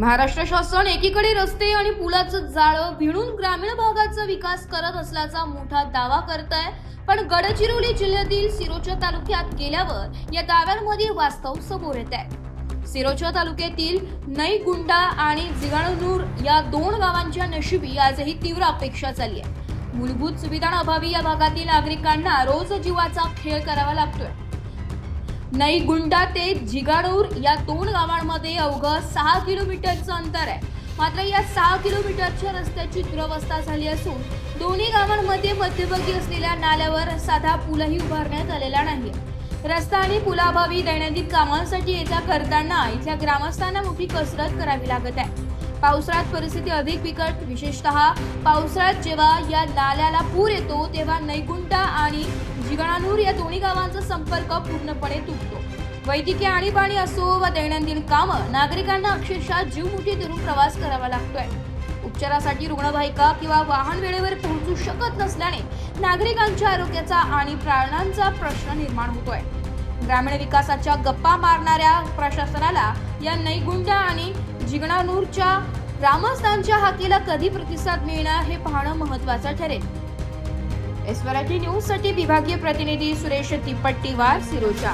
महाराष्ट्र शासन एकीकडे रस्ते आणि पुलाचं जाळं भिडून ग्रामीण भागाचा विकास करत असल्याचा मोठा दावा करत आहे, पण गडचिरोली जिल्ह्यातील सिरोचा तालुक्यात गेल्यावर या दाव्यांमध्ये वास्तव समोर येत आहे। सिरोचा तालुक्यातील नईगुंडा आणि जिगाणूर या दोन गावांच्या नशिबी आजही तीव्र अपेक्षा झाली आहे। मूलभूत सुविधांअभावी या भागातील नागरिकांना रोज जीवाचा खेळ करावा लागतोय। नईगुंडा ते जिगाणूर या दोन गावांमध्ये अवघं 6 किलोमीटरचं अंतर आहे। मात्र या 6 किलोमीटरच्या रस्त्याची दुरवस्था झाली असून दोन्ही गावांमध्ये मध्यभागी असलेल्या नाल्यावर साधा पूलही उभारण्यात आलेला नाही। रस्ता आणि पुलाअभावी दैनंदिन कामांसाठी ये जा करताना इथल्या ग्रामस्थांना मोठी कसरत करावी लागत आहे। पावसाळ्यात परिस्थिती अधिक बिकट, विशेषतः पावसाळ्यात जेव्हा या नाल्याला पूर येतो तेव्हा नईगुंडा आणि जिगाणूर या दोन्ही गावांचा संपर्क पूर्णपणे तुटतो। वैद्यकीय आणीबाणी असो व दैनंदिन कामं, नागरिकांना अक्षरशः जीव मुठीत धरून प्रवास करावा लागतोय। उपचारासाठी रुग्णवाहिका किंवा वाहन वेळेवर पोहोचू शकत नसल्याने नागरिकांच्या आरोग्याचा आणि प्राणांचा प्रश्न निर्माण होतोय। ग्रामीण विकासाच्या गप्पा मारणाऱ्या प्रशासनाला या नईगुंडा आणि जिगाणूरच्या ग्रामस्थांच्या हाकेला कधी प्रतिसाद मिळणार हे पाहणं महत्त्वाचं ठरेल। एसवराठी न्यूज साठी विभागीय प्रतिनिधी सुरेश तिप्पट्टीवार, सिरोचा।